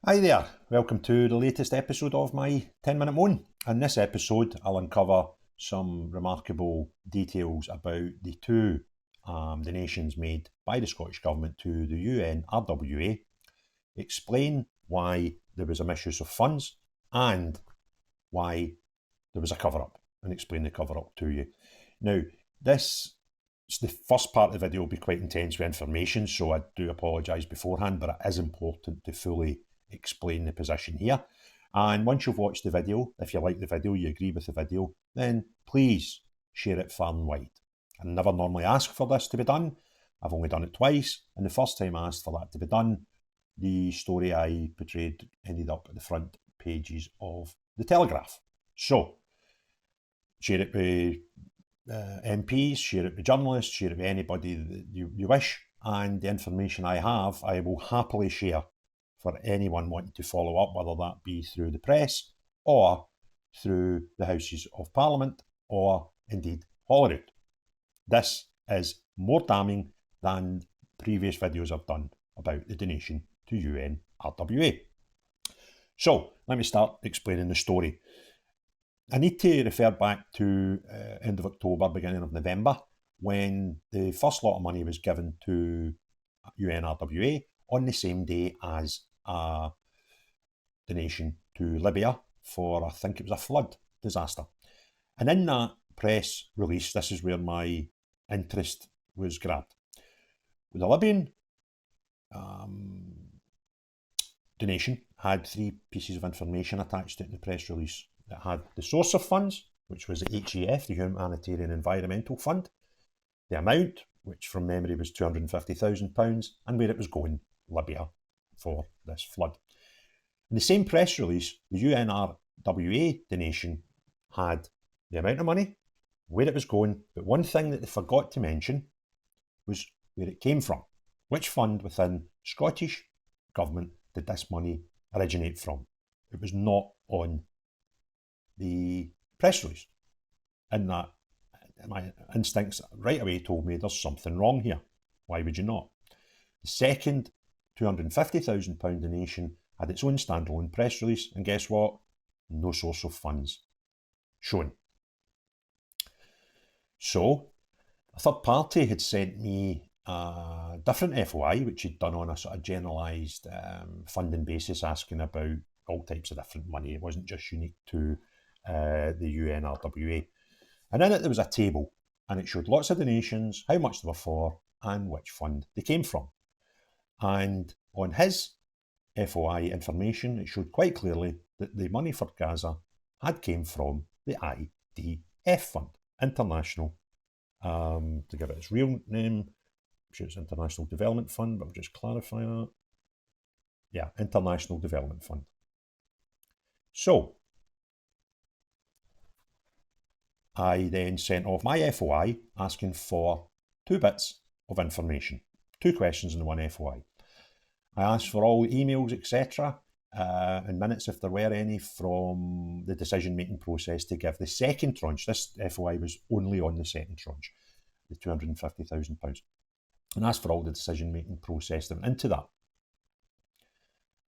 Hi there, welcome to the latest episode of my 10-minute moan. In this episode, I'll uncover some remarkable details about the two donations made by the Scottish Government to the Unrwa, explain why there was a misuse of funds and why there was a cover-up, and explain the cover-up to you. Now, the first part of the video will be quite intense with information, so I do apologise beforehand, but it is important to fully explain the position here. And once you've watched the video, if you like the video, you agree with the video, then please share it far and wide. I never normally ask for this to be done. I've only done it twice, and the first time I asked for that to be done, the story I portrayed ended up at the front pages of the Telegraph. So, share it with MPs, share it with journalists, share it with anybody that you wish, and the information I have, I will happily share for anyone wanting to follow up, whether that be through the press or through the Houses of Parliament or indeed Holyrood. This is more damning than previous videos I've done about the donation to UNRWA. So let me start explaining the story. I need to refer back to end of October, beginning of November, when the first lot of money was given to UNRWA on the same day as a donation to Libya for, I think it was a flood disaster. And in that press release, this is where my interest was grabbed. The Libyan donation had three pieces of information attached to it in the press release. It had the source of funds, which was the HEF, the Humanitarian Environmental Fund, the amount, which from memory was £250,000, and where it was going, Libya, for this flood. In the same press release, the UNRWA donation had the amount of money, where it was going, but one thing that they forgot to mention was where it came from. Which fund within Scottish Government did this money originate from? It was not on the press release. And that, my instincts right away told me there's something wrong here. Why would you not? The second £250,000 donation had its own standalone press release, and guess what? No source of funds shown. So, a third party had sent me a different FOI, which he'd done on a sort of generalised funding basis, asking about all types of different money. It wasn't just unique to the UNRWA. And in it there was a table, and it showed lots of donations, how much they were for, and which fund they came from. And on his FOI information, it showed quite clearly that the money for Gaza had came from the IDF fund, International, to give it its real name, I'm sure it's International Development Fund, but I'll just clarify that. Yeah, International Development Fund. So, I then sent off my FOI asking for two bits of information, two questions in the one FOI. I asked for all emails, etc., and minutes if there were any from the decision-making process to give the second tranche. This FOI was only on the second tranche, the £250,000. And asked for all the decision-making process that went into that.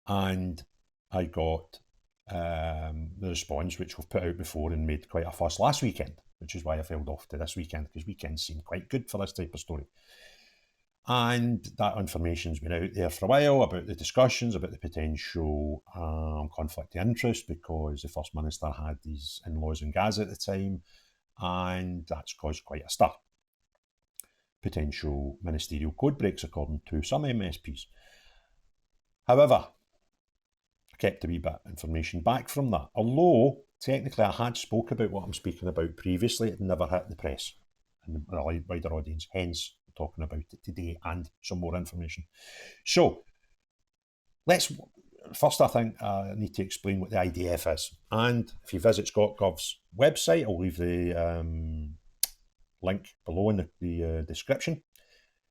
And I got the response, which we've put out before and made quite a fuss last weekend, which is why I held off to this weekend, because weekends seem quite good for this type of story. And that information's been out there for a while about the discussions, about the potential conflict of interest, because the First Minister had these in-laws in Gaza at the time, and that's caused quite a stir. Potential ministerial code breaks, according to some MSPs. However, I kept a wee bit of information back from that. Although, technically, I had spoke about what I'm speaking about previously, it never hit the press and a wider audience, hence talking about it today and some more information. So, first I think I need to explain what the IDF is. And if you visit ScotGov's website, I'll leave the link below in the description.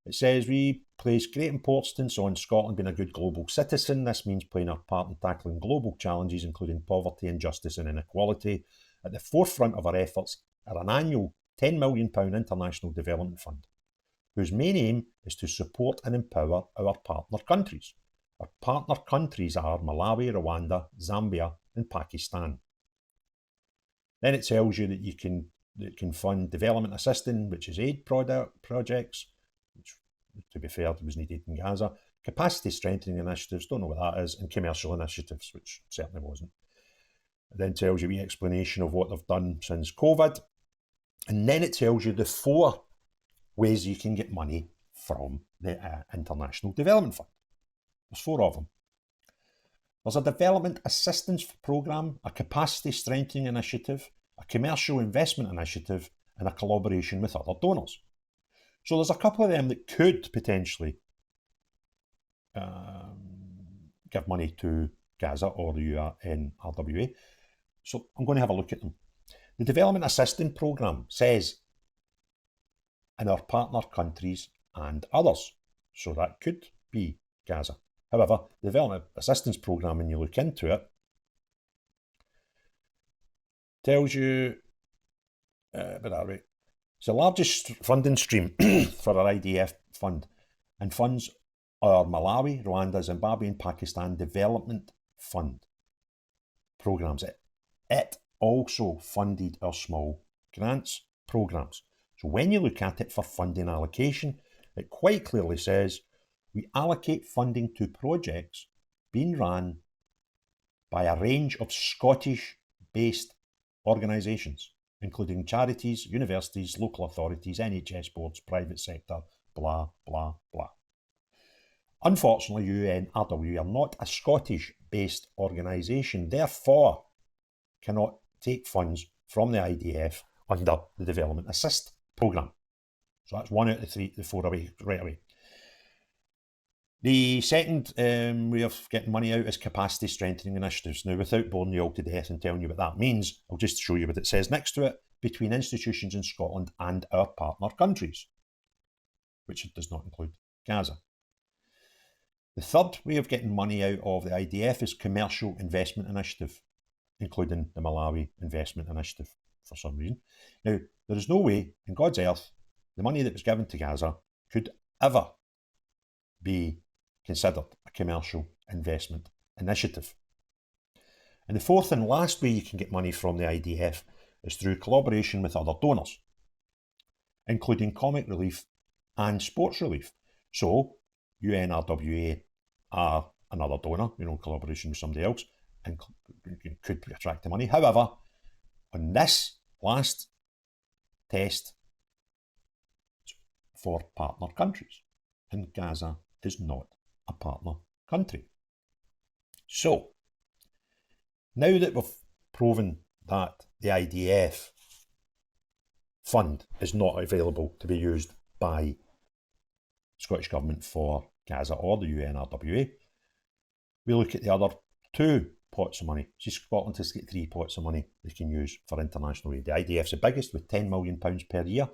It says, we place great importance on Scotland being a good global citizen. This means playing our part in tackling global challenges, including poverty, injustice and inequality. At the forefront of our efforts are an annual £10 million international development fund, whose main aim is to support and empower our partner countries. Our partner countries are Malawi, Rwanda, Zambia, and Pakistan. Then it tells you that it can fund development assistance, which is aid projects, which, to be fair, was needed in Gaza, capacity strengthening initiatives, don't know what that is, and commercial initiatives, which certainly wasn't. It then tells you the explanation of what they've done since COVID. And then it tells you the 4 ways you can get money from the International Development Fund. There's 4 of them. There's a development assistance programme, a capacity strengthening initiative, a commercial investment initiative, and a collaboration with other donors. So there's a couple of them that could potentially give money to Gaza or the UNRWA. So I'm going to have a look at them. The development assistance programme says in our partner countries and others. So that could be Gaza. However, the development assistance programme, when you look into it, tells you, it's the largest funding stream for our IDF fund, and funds our Malawi, Rwanda, Zimbabwe, and Pakistan Development Fund programmes. It also funded our small grants programmes. So when you look at it for funding allocation, it quite clearly says we allocate funding to projects being run by a range of Scottish-based organisations, including charities, universities, local authorities, NHS boards, private sector, blah, blah, blah. Unfortunately, UNRWA are not a Scottish-based organisation, therefore cannot take funds from the IDF under the Development Assist programme. So that's 1 out of the 4 away, right away. The second way of getting money out is capacity strengthening initiatives. Now, without boring you all to death and telling you what that means, I'll just show you what it says next to it: between institutions in Scotland and our partner countries, which it does not include Gaza. The third way of getting money out of the IDF is commercial investment initiative, including the Malawi investment initiative for some reason. Now, there is no way in God's earth the money that was given to Gaza could ever be considered a commercial investment initiative. And the fourth and last way you can get money from the IDF is through collaboration with other donors, including comic relief and sports relief. So UNRWA are another donor, in collaboration with somebody else, and could attract the money. However, on this last test, it's for partner countries, and Gaza is not a partner country. So, now that we've proven that the IDF fund is not available to be used by Scottish Government for Gaza or the UNRWA, we look at the other 2 pots of money. See, Scotland has got 3 pots of money they can use for international aid. The IDF's the biggest, with £10 million per year.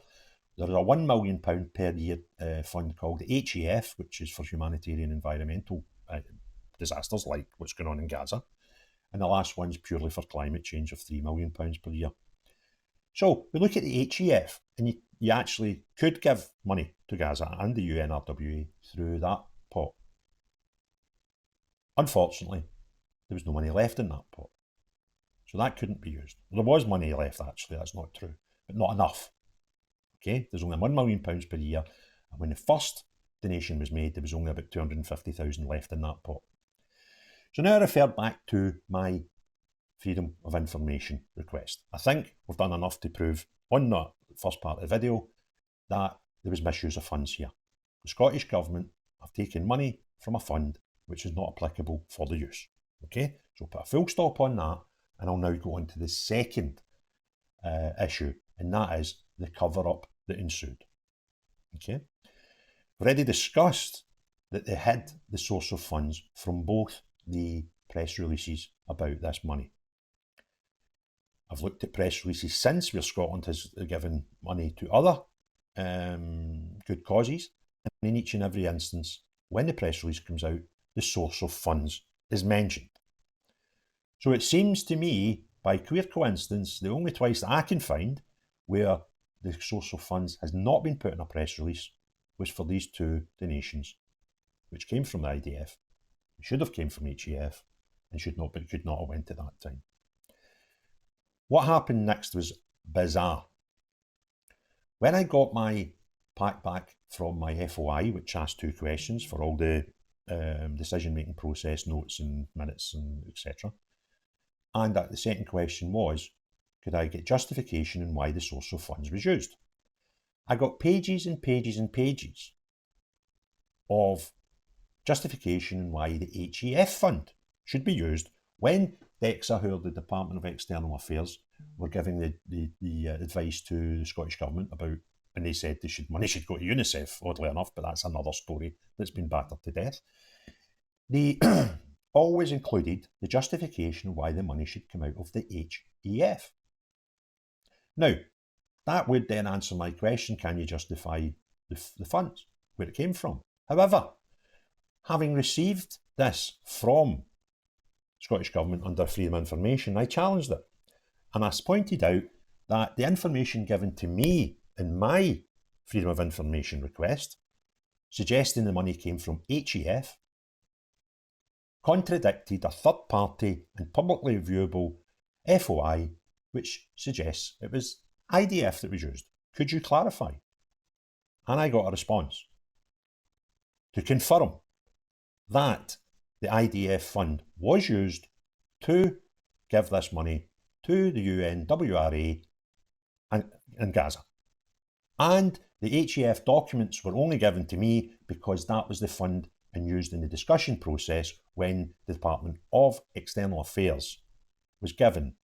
There is a £1 million per year fund called the HEF, which is for humanitarian environmental disasters like what's going on in Gaza. And the last one's purely for climate change of £3 million per year. So we look at the HEF, and you actually could give money to Gaza and the UNRWA through that pot. Unfortunately, there was no money left in that pot. So that couldn't be used. There was money left, actually, that's not true, but not enough. Okay, there's only £1 million per year, and when the first donation was made, there was only about 250,000 left in that pot. So now I refer back to my Freedom of Information request. I think we've done enough to prove on that first part of the video that there was misuse of funds here. The Scottish Government have taken money from a fund which is not applicable for the use. Okay, so put a full stop on that, and I'll now go on to the second issue, and that is the cover-up that ensued. Okay, we've already discussed that they hid the source of funds from both the press releases about this money. I've looked at press releases since where Scotland has given money to other good causes, and in each and every instance, when the press release comes out, the source of funds is mentioned. So it seems to me, by queer coincidence, the only twice that I can find where the source of funds has not been put in a press release was for these 2 donations, which came from the IDF It should have came from HEF and should not, but could not have went at that time. What happened next was bizarre. When I got my pack back from my FOI, which asked 2 questions for all the decision-making process, notes and minutes and etc. And that the second question was, could I get justification on why the source of funds was used? I got pages and pages and pages of justification on why the HEF fund should be used when DEXA, who are the Department of External Affairs, were giving the advice to the Scottish Government about, and they said money should go to UNICEF, oddly enough, but that's another story that's been battered to death. They always included the justification why the money should come out of the HEF. Now, that would then answer my question, can you justify the funds, where it came from? However, having received this from Scottish Government under Freedom of Information, I challenged it. And I pointed out that the information given to me in my Freedom of Information request, suggesting the money came from HEF, contradicted a third-party and publicly viewable FOI, which suggests it was IDF that was used. Could you clarify? And I got a response to confirm that the IDF fund was used to give this money to the UNRWA and Gaza. And the HEF documents were only given to me because that was the fund and used in the discussion process when the Department of External Affairs was given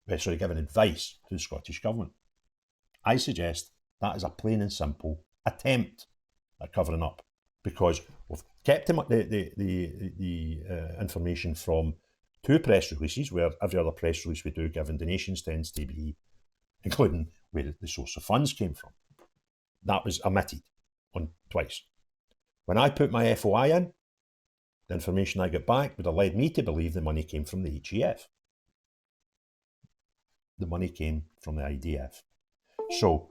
given advice to the Scottish Government. I suggest that is a plain and simple attempt at covering up, because we've kept the information from 2 press releases, where every other press release we do given donations tends to be, including where the source of funds came from. That was omitted on twice. When I put my FOI in, the information I got back would have led me to believe the money came from the HEF. The money came from the IDF. So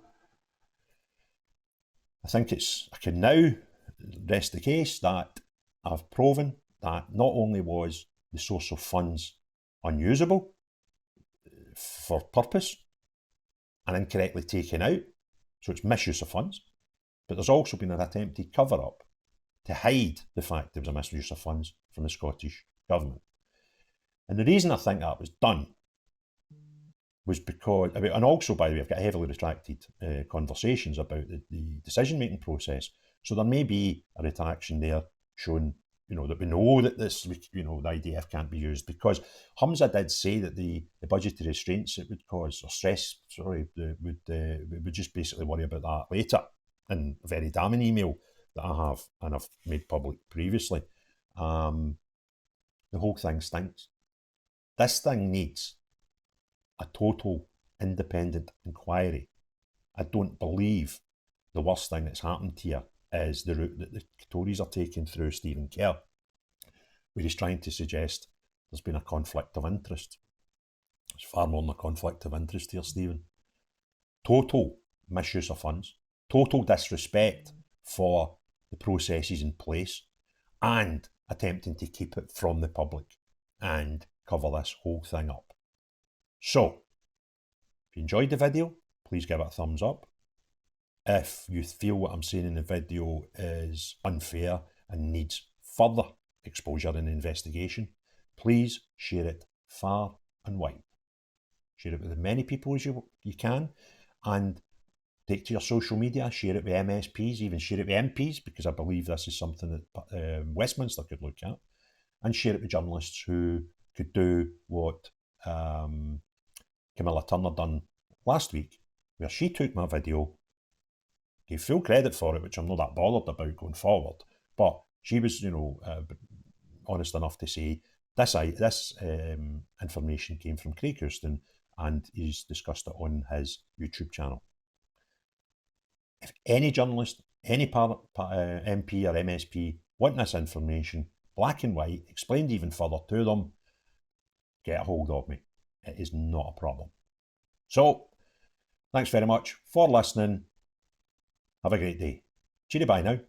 I think I can now rest the case that I've proven that not only was the source of funds unusable for purpose and incorrectly taken out, so it's misuse of funds, but there's also been an attempted cover-up to hide the fact there was a misuse of funds from the Scottish Government. And the reason I think that was done was because, and also, by the way, I've got heavily retracted conversations about the decision-making process. So there may be a retraction there showing, that we know that this, the IDF can't be used, because Humza did say that the budgetary restraints it would cause, or stress, would just basically worry about that later, in a very damning email that I have and I've made public previously. The whole thing stinks. This thing needs a total independent inquiry. I don't believe the worst thing that's happened here is the route that the Tories are taking through Stephen Kerr, where he's trying to suggest there's been a conflict of interest. There's far more than a conflict of interest here, Stephen. Total misuse of funds, total disrespect for the processes in place, and attempting to keep it from the public and cover this whole thing up. So, if you enjoyed the video, please give it a thumbs up. If you feel what I'm saying in the video is unfair and needs further exposure and investigation, please share it far and wide. Share it with as many people as you can, and take to your social media, share it with MSPs, even share it with MPs, because I believe this is something that Westminster could look at, and share it with journalists who could do what Camilla Turner done last week, where she took my video, gave full credit for it, which I'm not that bothered about going forward, but she was, honest enough to say this information came from Craig Houston, and he's discussed it on his YouTube channel. If any journalist, any MP or MSP want this information, black and white, explained even further to them, get a hold of me. It is not a problem. So, thanks very much for listening. Have a great day. Cheery bye now.